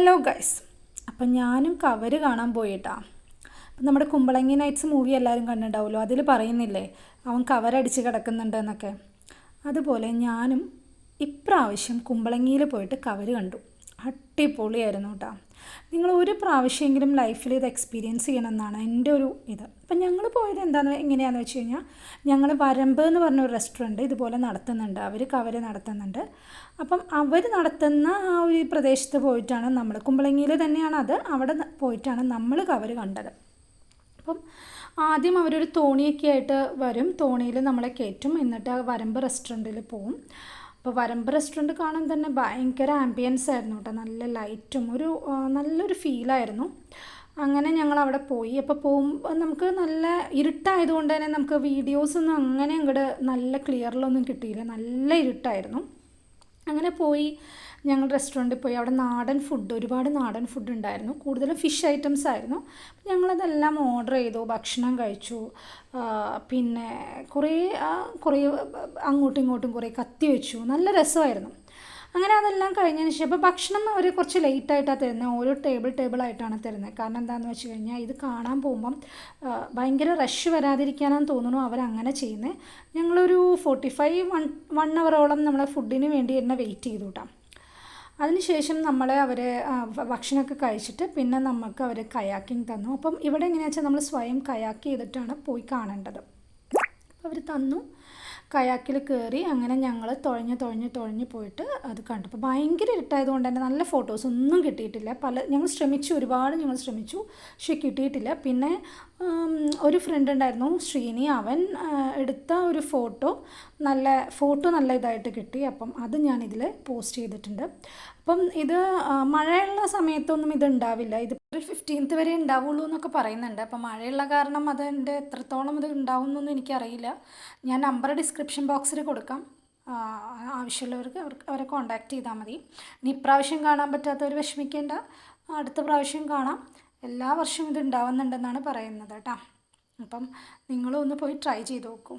Hello guys, അപ്പം ഞാനും cover കാണാൻ പോയിട്ടാ. അപ്പം നമ്മുടെ കുമ്പളങ്ങി നൈറ്റ്സ് മൂവി എല്ലാവരും കണ്ടിട്ടുണ്ടാവുമല്ലോ, അതിൽ പറയുന്നില്ലേ അവൻ കവരടിച്ച് കിടക്കുന്നുണ്ട് എന്നൊക്കെ. അതുപോലെ ഞാനും ഇപ്രാവശ്യം കുമ്പളങ്ങിയിൽ പോയിട്ട് കവര് കണ്ടു. അടിപൊളിയായിരുന്നു കേട്ടോ. നിങ്ങൾ ഒരു പ്രാവശ്യമെങ്കിലും ലൈഫിൽ ഇത് എക്സ്പീരിയൻസ് ചെയ്യണമെന്നാണ് എൻ്റെ ഒരു ഇത്. അപ്പം ഞങ്ങൾ പോയത് എങ്ങനെയാണെന്ന് വെച്ച് കഴിഞ്ഞാൽ, ഞങ്ങൾ വരമ്പ് എന്ന് പറഞ്ഞൊരു റെസ്റ്റോറൻറ്റ് ഇതുപോലെ നടത്തുന്നുണ്ട്, അവർ കവര് നടത്തുന്നുണ്ട്. അപ്പം അവർ നടത്തുന്ന ആ ഒരു പ്രദേശത്ത് പോയിട്ടാണ് നമ്മൾ, കുമ്പളങ്ങിയിൽ തന്നെയാണ് അത്, അവിടെ പോയിട്ടാണ് നമ്മൾ കവര് കണ്ടത്. അപ്പം ആദ്യം അവരൊരു തോണിയൊക്കെ ആയിട്ട് വരും, തോണിയിൽ നമ്മളെ കയറ്റും, എന്നിട്ട് ആ വരമ്പ് റെസ്റ്റോറൻറ്റിൽ പോവും. അപ്പോൾ വരമ്പ് റെസ്റ്റോറൻറ്റ് കാണാൻ തന്നെ ഭയങ്കര ആംബിയൻസ് ആയിരുന്നു കേട്ടോ, നല്ല ലൈറ്റും നല്ലൊരു ഫീലായിരുന്നു. അങ്ങനെ ഞങ്ങൾ അവിടെ പോയി. അപ്പോൾ പോകുമ്പോൾ നമുക്ക് നല്ല ഇരുട്ടായതുകൊണ്ട് തന്നെ നമുക്ക് വീഡിയോസൊന്നും അങ്ങനെ അങ്ങോട്ട് നല്ല ക്ലിയറിലൊന്നും കിട്ടിയില്ല, നല്ല ഇരുട്ടായിരുന്നു. അങ്ങനെ പോയി ഞങ്ങൾ റെസ്റ്റോറൻറ്റിൽ പോയി. അവിടെ ഒരുപാട് നാടൻ ഫുഡ് ഉണ്ടായിരുന്നു, കൂടുതലും ഫിഷ് ഐറ്റംസ് ആയിരുന്നു. ഞങ്ങളതെല്ലാം ഓർഡർ ചെയ്തു, ഭക്ഷണം കഴിച്ചു. പിന്നെ കുറേ അങ്ങോട്ടും ഇങ്ങോട്ടും കുറേ കത്തി വെച്ചു, നല്ല രസമായിരുന്നു. അങ്ങനെ അതെല്ലാം കഴിഞ്ഞതിന് ശേഷം, അപ്പോൾ ഭക്ഷണം അവർ കുറച്ച് ലേറ്റായിട്ടാണ് തരുന്നത്, ഓരോ ടേബിളായിട്ടാണ് തരുന്നത്. കാരണം എന്താണെന്ന് വെച്ച് കഴിഞ്ഞാൽ, ഇത് കാണാൻ പോകുമ്പം ഭയങ്കര റഷ് വരാതിരിക്കാനാന്ന് തോന്നുന്നു അവരങ്ങനെ ചെയ്യുന്നത്. ഞങ്ങളൊരു 1 അവറോളം നമ്മളെ ഫുഡിന് വേണ്ടി തന്നെ വെയിറ്റ് ചെയ്തു കേട്ടോ. അതിനുശേഷം നമ്മളെ അവർ ഭക്ഷണമൊക്കെ കഴിച്ചിട്ട് പിന്നെ നമുക്ക് അവർ കയാക്കിങ് തന്നു. അപ്പം ഇവിടെ എങ്ങനെയാണെന്ന് വെച്ചാൽ നമ്മൾ സ്വയം കയാക്ക് ചെയ്തിട്ടാണ് പോയി കാണേണ്ടത്. അവർ തന്നു, കയാക്കിൽ കയറി. അങ്ങനെ ഞങ്ങൾ തുഴഞ്ഞ് പോയിട്ട് അത് കണ്ടു. അപ്പോൾ ഭയങ്കര ഇരുട്ടായതുകൊണ്ട് തന്നെ നല്ല ഫോട്ടോസൊന്നും കിട്ടിയിട്ടില്ല. ഞങ്ങൾ ശ്രമിച്ചു, പക്ഷേ കിട്ടിയിട്ടില്ല. പിന്നെ ഒരു ഫ്രണ്ട് ഉണ്ടായിരുന്നു, ശ്രീനി, അവൻ എടുത്ത ഒരു ഫോട്ടോ നല്ല ഇതായിട്ട് കിട്ടി. അപ്പം അത് ഞാനിതിൽ പോസ്റ്റ് ചെയ്തിട്ടുണ്ട്. അപ്പം ഇത് മഴയുള്ള സമയത്തൊന്നും ഇത് ഉണ്ടാവില്ല, ഇത് ഒരു 15th വരെ ഉണ്ടാവുള്ളൂ എന്നൊക്കെ പറയുന്നുണ്ട്. അപ്പം മഴയുള്ള കാരണം അതിൻ്റെ എത്രത്തോളം ഇത് ഉണ്ടാവും എന്നൊന്നും എനിക്കറിയില്ല. ഞാൻ നമ്പർ ഡിസ്ക്രിപ്ഷൻ ബോക്സിൽ കൊടുക്കാം, ആവശ്യമുള്ളവർക്ക് അവരെ കോൺടാക്റ്റ് ചെയ്താൽ മതി. ഇനി ഇപ്രാവശ്യം കാണാൻ പറ്റാത്തവർ വിഷമിക്കേണ്ട, അടുത്ത പ്രാവശ്യം കാണാം. എല്ലാ വർഷവും ഇത് ഉണ്ടാവുന്നുണ്ടെന്നാണ് പറയുന്നത് കേട്ടോ. അപ്പം നിങ്ങളും ഒന്ന് പോയി ട്രൈ ചെയ്ത് നോക്കൂ.